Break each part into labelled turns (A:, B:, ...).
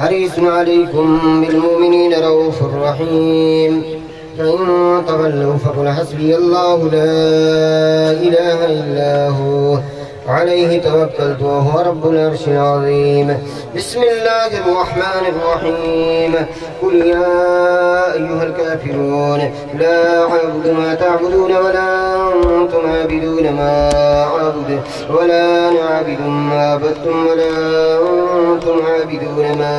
A: حريص عليكم بالمؤمنين رؤوف رحيم فإن تولوا فقل حسبي الله لا إله إلا هو عليه توكلت وهو رب العرش العظيم. بسم الله الرحمن الرحيم. قل يا أيها الكافرون لا أعبد ما تعبدون ولا أنتم عابدون ما أعبد ولا أنا عابد ما عبدتم ولا أنتم عابدون ما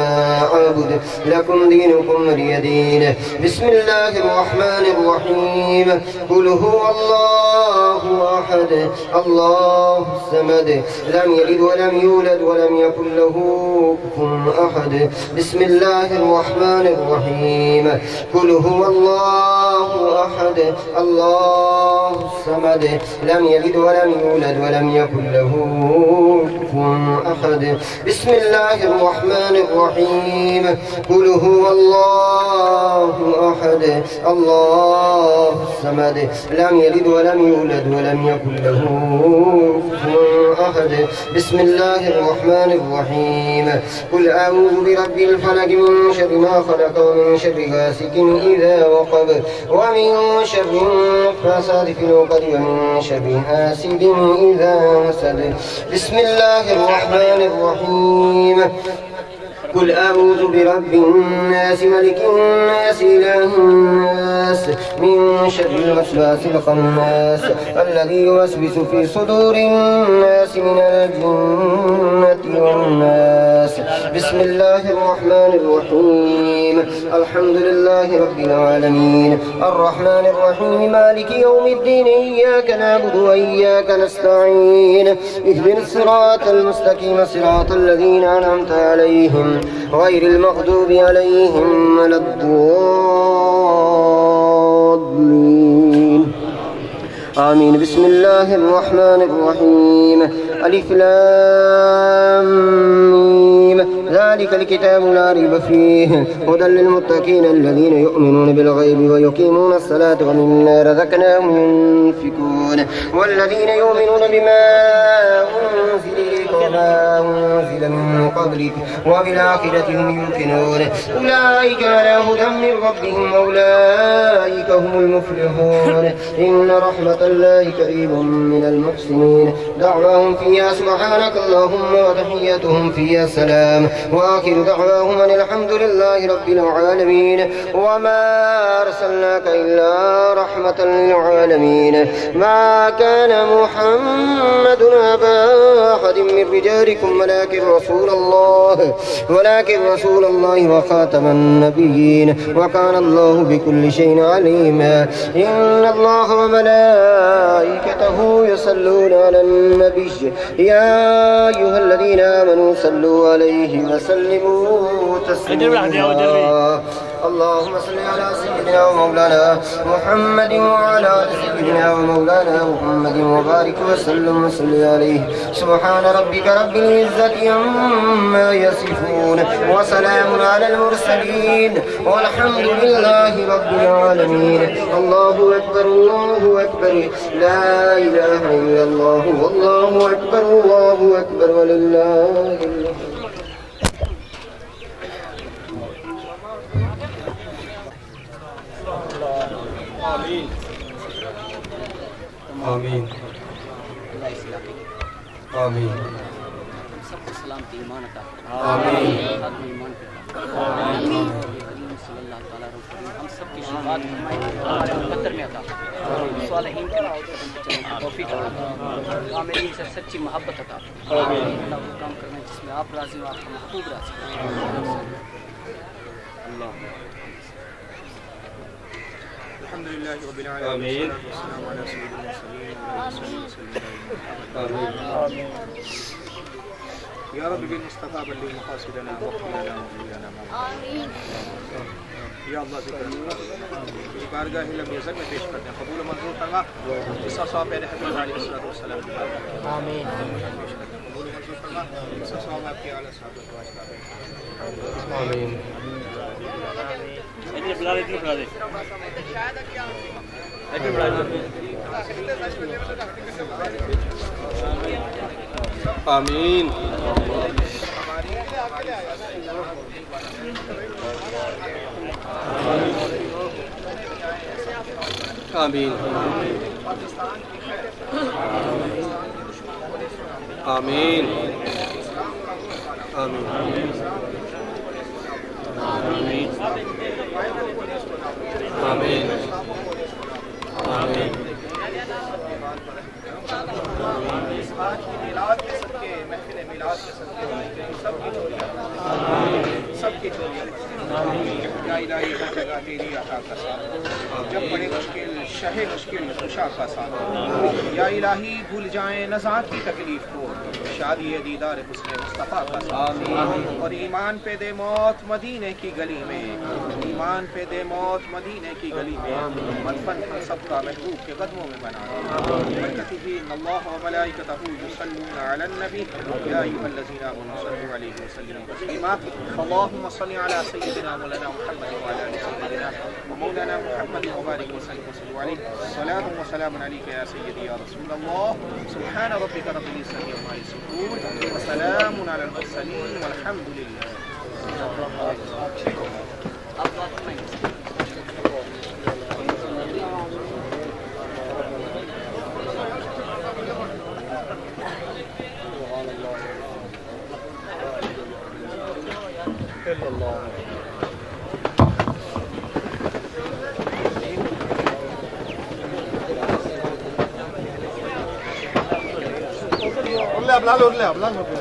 A: أعبد لكم دينكم ولي دين. بسم الله الرحمن الرحيم. قل هو الله أحد الله الصمد لم يلد ولم يولد ولم يكن له كفوا أحد. بسم الله الرحمن الرحيم. قل هو الله أحد الله الصمد لم يلد ولم يولد ولم يكن له كفوا أحد. بسم الله الرحمن الرحيم. قل هو الله أحد الله الصمد لم يلد ولم يولد ولم يكن له كفوا أحد. بسم الله الرحمن الرحيم. قل أعوذ برب الفلق من شر ما خلق ومن شر غاسق إذا وقب ومن شر النفاثات في العقد ومن شر حاسد إذا حسد. بسم الله الرحمن الرحيم. قل أعوذ برب الناس ملك الناس إله الناس من شر الوسواس الخناس الذي يوسوس في صدور الناس من الجنة والناس. بسم الله الرحمن الرحيم. الحمد لله رب العالمين الرحمن الرحيم مالك يوم الدين إياك نعبد وإياك نستعين اهدنا الصراط المستقيم صراط الذين أنعمت عليهم غير المغضوب عليهم ولا الضالين آمين. بسم الله الرحمن الرحيم. ألف لام ميم ذلك الكتاب لا ريب فيه هدى للمتقين الذين يؤمنون بالغيب ويقيمون الصلاة ومما رزقناهم ينفقون والذين يؤمنون بما أنزل إليك وما أنزل من قبلك وبالآخرة هم يوقنون أولئك على هدى من ربهم وأولئك هم المفلحون. إن رحمة الله قريب من المحسنين. دعواهم فيها سبحانك اللهم وتحيتهم فيها سلام وآخر دعواهم أن الحمد لله رب العالمين. وما أرسلناك إلا رحمة للعالمين. ما كان محمد أبا أحد من رجالكم ولكن رسول الله وخاتم النبيين وكان الله بكل شيء عليما. إن الله وملائكته يصلون على النبي يا أيها الذين آمنوا صلوا عليه وسلموا تسليما. اللهم صل على سيدنا ومولانا محمد وعلى آل سيدنا ومولانا محمد وبارك وسلم وصل عليه. سبحان ربك رب العزة عما يصفون وسلام على المرسلين والحمد لله رب العالمين. الله أكبر الله أكبر لا إله إلا الله والله أكبر الله أكبر ولله الحمد.
B: آمین
C: آمین آمین
B: سب کو سلامتی ایمان عطا
C: آمین
B: خاتم ایمان پہ آمین کریم صلی اللہ تعالیٰ علیہ وسلم ہم سب کی شفاعت فرمائے قدر میں عطا صالحین کے توفیق عطا عاملین سے سچی محبت عطا اللہ وہ کام کرنا جس میں آپ راضی ہو آپ کا محبوب راضی اللہ.
D: الحمد لله رب العالمين والسلام على سيد المرسلين آمين. يا رب بالمصطفى بلغ مقاصدنا واغفر لنا وذريتنا آمين. یا اللہ ذکر بارگاہ لم یزل میں پیش کرتے ہیں قبول منظور فرما. اس صاحب پہلے حضرت علیہ الصلوۃ والسلام آمین قبول منظور فرما. اس صاحب آپ کے اعلی صحابہ و اصحاب
C: آمین
D: آمین. آمین آمین آمین آمین آمین. سب کی یا الہی ہر جگہ تیری عطا کا ساتھ جب بڑے مشکل شہ مشکل خوشا کا ساتھ یا الہی بھول جائیں نہ ذات کی تکلیف کو شادی دیدار حسن مصطفیٰ کا ساتھ اور ایمان پہ دے موت مدینے کی گلی میں ایمان پہ دے موت مدینے کی گلی میں مدفن سب کا محبوب کے قدموں میں بنا برکتہ اللہ و ملائکتہ یصلون علی النبی یا ایھا الذین آمنوا صلوا علیہ وسلموا تسلیما. اللهم صل على سيدنا مولانا محمد وعلى آل سيدنا ومولانا محمد وبارك وسلم وصلوا عليه. صلاة وسلام عليك يا سيدي يا رسول الله. سبحان ربك رب العزة عما يصفون وسلام على المرسلين والحمد لله.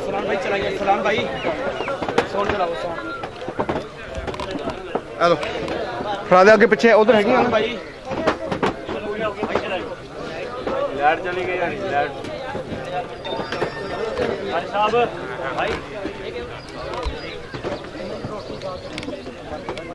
B: سلام بھائی چلائیے. سلام بھائی سون چلاؤ سون.
D: ہلو فرادے آگے پیچھے ادھر ہے
B: سلام بھائی
C: لائٹ چلی گئی. لائٹ صاحب بھائی